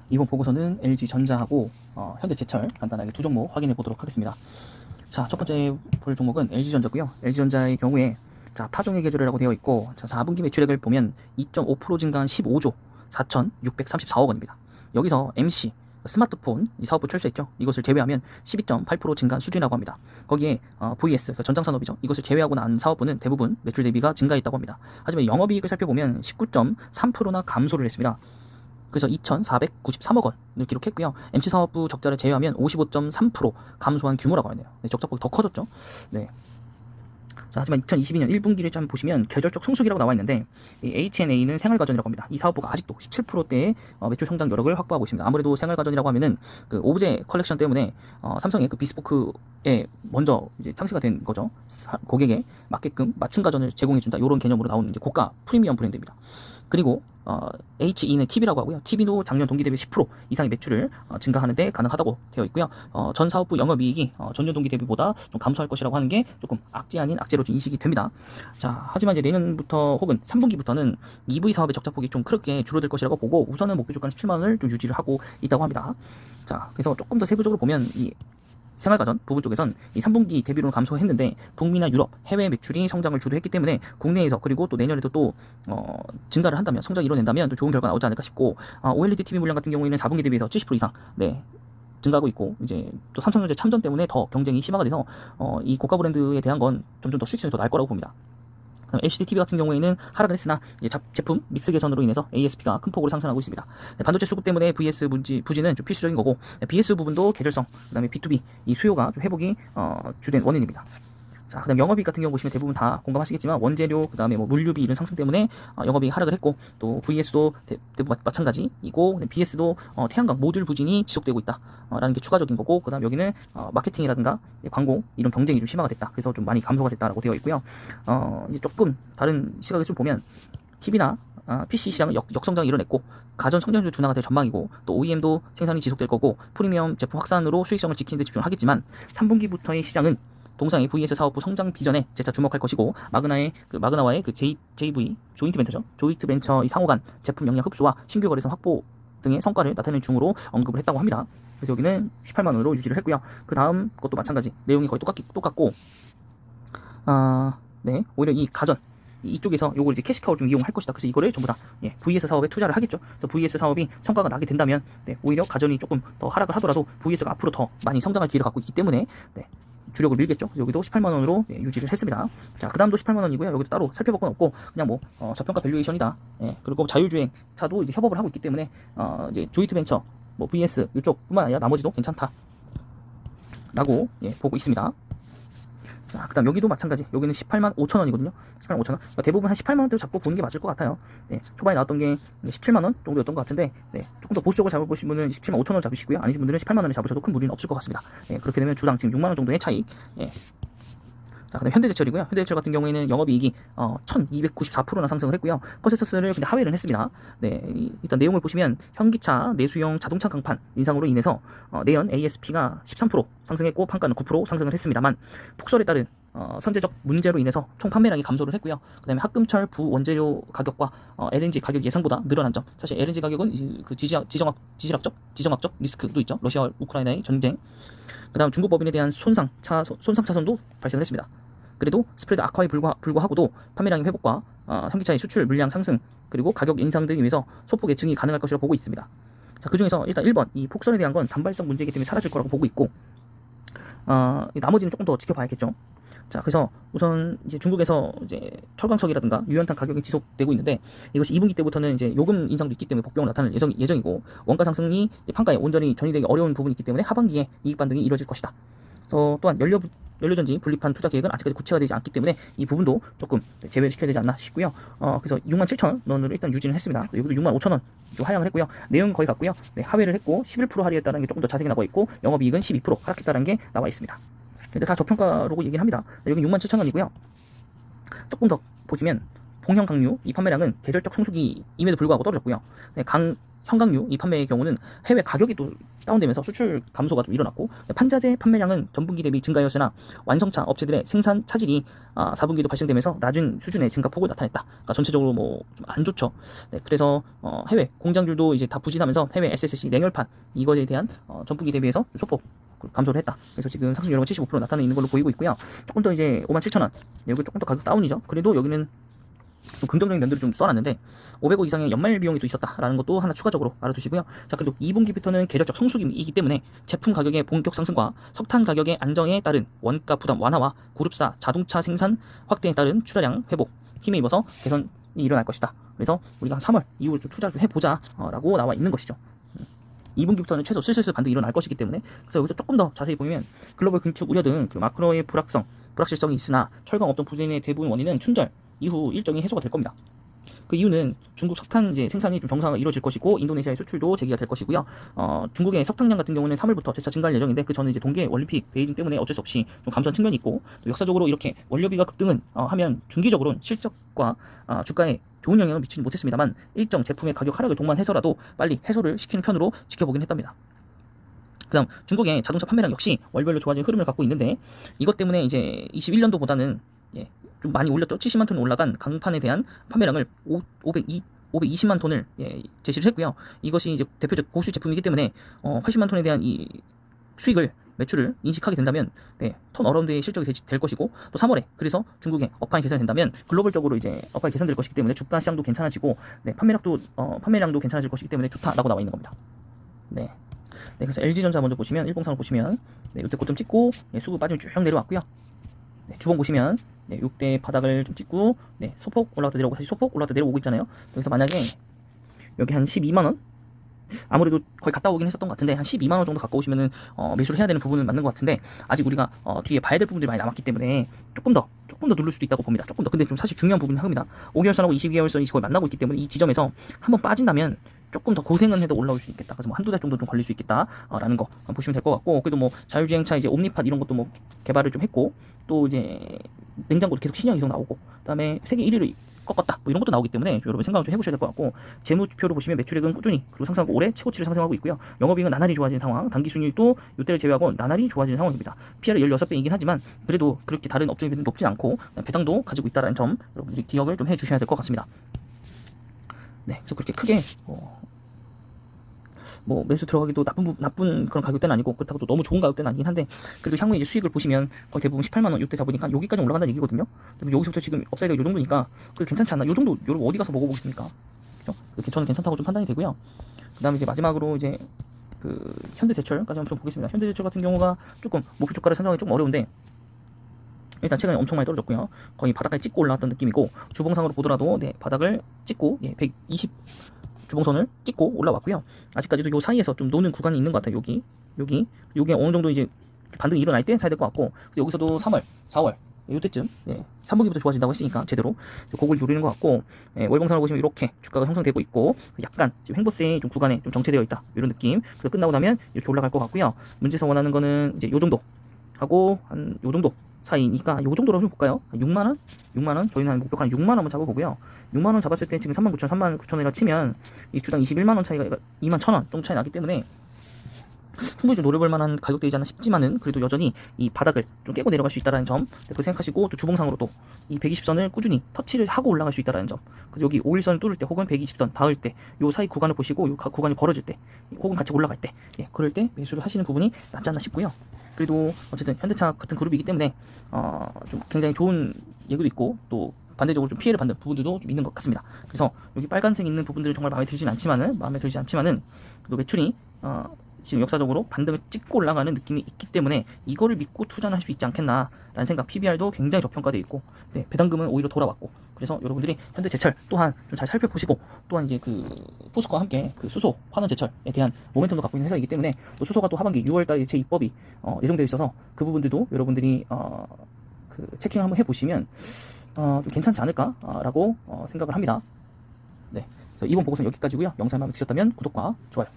이번 보고서는 LG전자하고 현대제철 간단하게 두 종목 확인해 보도록 하겠습니다. 자, 첫 번째 볼 종목은 LG전자고요. LG전자의 경우에 자, 파종의 계절이라고 되어 있고, 자, 4분기 매출액을 보면 2.5% 증가한 15조 4,634억 원입니다. 여기서 MC 스마트폰 이 사업부 출시했죠. 이것을 제외하면 12.8% 증가한 수준이라고 합니다. 거기에 VS 전장산업이죠. 이것을 제외하고 난 사업부는 대부분 매출 대비가 증가했다고 합니다. 하지만 영업이익을 살펴보면 19.3%나 감소를 했습니다. 그래서 2,493억 원을 기록했고요. MC 사업부 적자를 제외하면 55.3% 감소한 규모라고 하네요. 네, 적자폭이 더 커졌죠. 네. 자, 하지만 2022년 1분기를 좀 보시면 계절적 성수기라고 나와 있는데, 이 H&A는 생활가전이라고 합니다. 이 사업부가 아직도 17%대의 매출 성장 여력을 확보하고 있습니다. 아무래도 생활가전이라고 하면은 그 오브제 컬렉션 때문에 삼성의 그 비스포크에 먼저 이제 창시가 된 거죠. 고객에 맞게끔 맞춤 가전을 제공해준다. 이런 개념으로 나오는 이제 고가 프리미엄 브랜드입니다. 그리고 HE는 TV라고 하고요. TV도 작년 동기 대비 10% 이상의 매출을 증가하는 데 가능하다고 되어 있고요. 전 사업부 영업이익이 전년 동기 대비보다 좀 감소할 것이라고 하는 게 조금 악재 아닌 악재로 좀 인식이 됩니다. 자, 하지만 이제 내년부터 혹은 3분기부터는 EV 사업의 적자폭이 좀 크게 줄어들 것이라고 보고, 우선은 목표 주가는 17만 원을 좀 유지를 하고 있다고 합니다. 자, 그래서 조금 더 세부적으로 보면 이 생활가전 부분 쪽에선 이 3분기 대비로는 감소했는데, 북미나 유럽, 해외 매출이 성장을 주도했기 때문에 국내에서, 그리고 또 내년에도 또 증가를 한다면, 성장 이뤄낸다면 또 좋은 결과가 나오지 않을까 싶고, OLED TV 물량 같은 경우에는 4분기 대비해서 70% 이상 증가하고 있고, 이제 또 삼성전자 참전 때문에 더 경쟁이 심화가 돼서 이 고가 브랜드에 대한 건 점점 더 수익성이 더 날 거라고 봅니다. LCD TV 같은 경우에는 하락을 했으나 제품 믹스 개선으로 인해서 ASP가 큰 폭으로 상승하고 있습니다. 반도체 수급 때문에 VS 부진은 좀 필수적인 거고, BS 부분도 계절성, 그 다음에 B2B 이 수요가 좀 회복이 주된 원인입니다. 자, 그다음 영업이익 같은 경우 보시면 대부분 다 공감하시겠지만, 원재료, 그다음에 뭐 물류비 이런 상승 때문에 영업이익 하락을 했고, 또 VS도 대부분 마찬가지이고, BS도 태양광 모듈 부진이 지속되고 있다 라는 게 추가적인 거고, 그다음 여기는 마케팅이라든가 광고 이런 경쟁이 좀 심화가 됐다. 그래서 좀 많이 감소가 됐다라고 되어 있고요. 이제 조금 다른 시각에서 좀 보면 TV나 PC 시장은 역성장을 이뤄냈고, 가전 성장률 둔화가 될 전망이고, 또 OEM도 생산이 지속될 거고, 프리미엄 제품 확산으로 수익성을 지키는 데 집중하겠지만, 3분기부터의 시장은 동상의 VS 사업부 성장 비전에 재차 주목할 것이고, 마그나와의 그 JV 조인트 벤처죠. 조인트 벤처 이 상호 간 제품 역량 흡수와 신규 거래선 확보 등의 성과를 나타내는 중으로 언급을 했다고 합니다. 그래서 여기는 18만 원으로 유지를 했고요. 그 다음 것도 마찬가지 내용이 거의 똑같고, 네, 오히려 이 가전 이쪽에서 요걸 이제 캐시카우를 좀 이용할 것이다. 그래서 이거를 전부 다 VS 사업에 투자를 하겠죠. 그래서 VS 사업이 성과가 나게 된다면, 오히려 가전이 조금 더 하락을 하더라도 VS가 앞으로 더 많이 성장할 기회를 갖고 있기 때문에 주력을 밀겠죠. 그래서 여기도 18만 원으로 유지를 했습니다. 자, 그 다음도 18만 원이고요. 여기도 따로 살펴볼 건 없고, 그냥 뭐 저평가 밸류에이션이다. 그리고 자율주행 차도 이제 협업을 하고 있기 때문에 이제 조이트 벤처 뭐 VS 이쪽뿐만 아니라 나머지도 괜찮다라고 보고 있습니다. 자, 그 다음 여기도 마찬가지. 여기는 18만 5천 원이거든요. 18만 5천 원. 그러니까 대부분 한 18만 원대로 잡고 보는 게 맞을 것 같아요. 초반에 나왔던 게 17만 원 정도였던 것 같은데, 조금 더 보수적으로 잡아보신 분은 17만 5천 원 잡으시고요. 아니신 분들은 18만 원을 잡으셔도 큰 무리는 없을 것 같습니다. 그렇게 되면 주당 지금 6만 원 정도의 차익. 자, 그다음 현대제철이고요. 현대제철 같은 경우에는 영업이익이 1,294%나 상승을 했고요. 컨센서스를 근데 하회를 했습니다. 일단 내용을 보시면 현기차, 내수용 자동차 강판 인상으로 인해서 내연 ASP가 13% 상승했고, 판가는 9% 상승을 했습니다만, 폭설에 따른 선제적 문제로 인해서 총 판매량이 감소를 했고요. 그다음에 합금철 부원재료 가격과 LNG 가격 예상보다 늘어난 점. 사실 LNG 가격은 그 지정학적 리스크도 있죠. 러시아와 우크라이나의 전쟁. 그다음 중국 법인에 대한 손상 차선도 발생을 했습니다. 그래도 스프레드 악화에 불구하고도 판매량의 회복과 현기차의 수출 물량 상승, 그리고 가격 인상 등에 의해서 소폭의 증이 가능할 것이라고 보고 있습니다. 자, 그 중에서 일단 1번 이 폭설에 대한 건 단발성 문제이기 때문에 사라질 거라고 보고 있고, 나머지는 조금 더 지켜봐야겠죠. 자, 그래서 우선 이제 중국에서 이제 철광석이라든가 유연탄 가격이 지속되고 있는데, 이것이 2분기 때부터는 이제 요금 인상도 있기 때문에 복병을 나타낼 예정이고, 원가 상승이 판가에 온전히 전이되기 어려운 부분이 있기 때문에 하반기에 이익 반등이 이루어질 것이다. 그래서 또한 연료전지 분리판 투자 계획은 아직까지 구체화되지 않기 때문에 이 부분도 조금 제외를 시켜야 되지 않나 싶고요. 그래서 67,000원으로 일단 유지는 했습니다. 여기도 65,000원 하향을 했고요. 내용은 거의 같고요. 하회를 했고 11% 할인했다는 게 조금 더 자세히 나와 있고, 영업이익은 12% 하락했다는 게 나와 있습니다. 근데 다 저평가로 얘기를 합니다. 여기 67,000원이고요. 조금 더 보시면, 봉형 강류 이 판매량은 계절적 성수기임에도 불구하고 떨어졌고요. 형광류 이 판매의 경우는 해외 가격이 또 다운되면서 수출 감소가 좀 일어났고, 판자재 판매량은 전분기 대비 증가였으나 완성차 업체들의 생산 차질이 4분기도 발생되면서 낮은 수준의 증가폭을 나타냈다. 그러니까 전체적으로 뭐 좀 안 좋죠. 네, 그래서 해외 공장들도 이제 다 부진하면서 해외 SSC 냉열판 이것에 대한 전분기 대비해서 소폭 감소를 했다. 그래서 지금 상승률은 75% 나타나 있는 걸로 보이고 있고요. 조금 더 이제 57,000원, 여기 조금 더 가격 다운이죠. 그래도 여기는 좀 긍정적인 면들을 좀 써놨는데 500억 이상의 연말 비용이 또 있었다라는 것도 하나 추가적으로 알아두시고요. 자, 그리고 2분기부터는 계절적 성수기이기 때문에 제품 가격의 본격 상승과 석탄 가격의 안정에 따른 원가 부담 완화와 그룹사 자동차 생산 확대에 따른 출하량 회복 힘에 입어서 개선이 일어날 것이다. 그래서 우리가 3월 이후로 좀 투자를 좀 해보자 라고 나와 있는 것이죠. 2분기부터는 최소 슬슬 반등이 일어날 것이기 때문에, 그래서 여기서 조금 더 자세히 보면 글로벌 긴축 우려 등 그 마크로의 불확실성이 있으나 철강 업종 부진의 대부분 원인은 춘절 이후 일정이 해소가 될 겁니다. 그 이유는 중국 석탄 이제 생산이 좀 정상화가 이루어질 것이고 인도네시아의 수출도 재개가 될 것이고요. 중국의 석탄량 같은 경우는 3월부터 재차 증가할 예정인데 그 전에 이제 동계 올림픽 베이징 때문에 어쩔 수 없이 좀 감소한 측면이 있고, 또 역사적으로 이렇게 원료비가 급등은 하면 중기적으로는 실적과 주가에 좋은 영향을 미치지 못했습니다만 일정 제품의 가격 하락을 동반해서라도 빨리 해소를 시키는 편으로 지켜보긴 했답니다. 그다음 중국의 자동차 판매량 역시 월별로 좋아진 흐름을 갖고 있는데, 이것 때문에 이제 21년도보다는 좀 많이 올렸죠. 70만 톤 올라간 강판에 대한 판매량을 520만 톤을 제시를 했고요. 이것이 이제 대표적 고수익 제품이기 때문에 80만 톤에 대한 이 수익을 매출을 인식하게 된다면 톤 어라운드의 실적이 될 것이고, 또 3월에 그래서 중국의 업황이 개선이 된다면 글로벌적으로 이제 업황이 개선될 것이기 때문에 주가 시장도 괜찮아지고 판매량도 괜찮아질 것이기 때문에 좋다라고 나와 있는 겁니다. 네, 그래서 LG전자 먼저 보시면 103을 보시면 이때 고점 찍고 수급 빠지면 쭉 내려왔고요. 주봉 보시면 6대 바닥을 좀 찍고 소폭 올라갔다 내려오고 다시 소폭 올라갔다 내려오고 있잖아요. 그래서 만약에 여기 한 12만원, 아무래도 거의 갔다 오긴 했었던 것 같은데 한 12만원 정도 갖고 오시면은 매수를 해야 되는 부분은 맞는 것 같은데, 아직 우리가 뒤에 봐야 될 부분들이 많이 남았기 때문에 조금 더 누를 수도 있다고 봅니다. 조금 더. 근데 좀 사실 중요한 부분이 합니다. 5개월선하고 22개월선이 거의 만나고 있기 때문에 이 지점에서 한번 빠진다면 조금 더 고생은 해도 올라올 수 있겠다. 그래서 뭐 한두 달 정도 좀 걸릴 수 있겠다라는 거 보시면 될 것 같고, 그래도 뭐 자율주행차 이제 옴니팟 이런 것도 뭐 개발을 좀 했고, 또 이제 냉장고도 계속 신형 이상 나오고, 그다음에 세계 1위를 꺾었다 뭐 이런 것도 나오기 때문에 여러분 생각을 좀 해보셔야 될 것 같고, 재무표로 보시면 매출액은 꾸준히 그리고 상승하고 올해 최고치를 상승하고 있고요. 영업이익은 나날이 좋아지는 상황, 단기 순이익도 이때를 제외하고 나날이 좋아지는 상황입니다. PR이 16배이긴 하지만 그래도 그렇게 다른 업종에 비해서 높진 않고 배당도 가지고 있다는 점 여러분들이 기억을 좀 해주셔야 될 것 같습니다. 네, 그래서 그렇게 크게 뭐 매수 들어가기도 나쁜 그런 가격대는 아니고, 그렇다고 또 너무 좋은 가격대는 아니긴 한데, 그래도 향후에 이제 수익을 보시면 거의 대부분 18만원 이때 잡으니까 여기까지 올라간다는 얘기거든요. 여기서부터 지금 업사이드가 요 정도니까 그래 괜찮지 않나? 요 정도 여러분 어디 가서 먹어보겠습니까? 그죠? 이렇게 저는 괜찮다고 좀 판단이 되고요. 그 다음에 이제 마지막으로 이제 그 현대제철까지 한번 좀 보겠습니다. 현대제철 같은 경우가 조금 목표 주가를 산정하기 조금 어려운데, 일단 최근에 엄청 많이 떨어졌고요. 거의 바닥까지 찍고 올라왔던 느낌이고, 주봉상으로 보더라도 바닥을 찍고 120 주봉선을 찍고 올라왔고요. 아직까지도 요 사이에서 좀 노는 구간이 있는 것 같아요. 요게 어느 정도 이제 반등이 일어날 때 사야 될 것 같고, 여기서도 3월, 4월 요때쯤 3분기부터 좋아진다고 했으니까 제대로 그걸 노리는 것 같고, 월봉상을 보시면 이렇게 주가가 형성되고 있고, 약간 지금 횡보세 좀 구간에 좀 정체되어 있다 이런 느낌. 그래서 끝나고 나면 이렇게 올라갈 것 같고요. 문제에서 원하는 거는 이제 요 정도 하고 한 요 정도 사이니까 요 정도로 한번 볼까요? 6만원? 6만원? 저희는 한 목표가 한 6만원 한번 잡아보고요. 6만원 잡았을 때 지금 39,000, 39,000원이라 치면 이 주당 21만원 차이가 21,000원 정도 차이 나기 때문에 충분히 좀 노려볼 만한 가격대이지 않나 싶지만은, 그래도 여전히 이 바닥을 좀 깨고 내려갈 수 있다는 점 그렇게 생각하시고, 또 주봉상으로도 이 120선을 꾸준히 터치를 하고 올라갈 수 있다는 점, 그래서 여기 5일선을 뚫을 때 혹은 120선 닿을 때 요 사이 구간을 보시고 요 구간이 벌어질 때 혹은 같이 올라갈 때 그럴 때 매수를 하시는 부분이 낫지 않나 싶고요. 그래도 어쨌든 현대차 같은 그룹이기 때문에 좀 굉장히 좋은 얘기도 있고, 또 반대적으로 좀 피해를 받는 부분들도 좀 있는 것 같습니다. 그래서 여기 빨간색 있는 부분들은 정말 마음에 들지 않지만은 그래도 매출이 지금 역사적으로 반등을 찍고 올라가는 느낌이 있기 때문에 이거를 믿고 투자는 할 수 있지 않겠나라는 생각. PBR도 굉장히 저평가되어 있고, 배당금은 오히려 돌아왔고, 그래서 여러분들이 현대제철 또한 좀 잘 살펴보시고, 또한 이제 그 포스코와 함께 그 수소 환원제철에 대한 모멘텀도 갖고 있는 회사이기 때문에, 또 수소가 또 하반기 6월달에 제 입법이 예정되어 있어서 그 부분들도 여러분들이 그 체킹을 한번 해보시면 좀 괜찮지 않을까라고 생각을 합니다. 네, 이번 보고서는 여기까지고요. 영상 마음에 드셨다면 구독과 좋아요.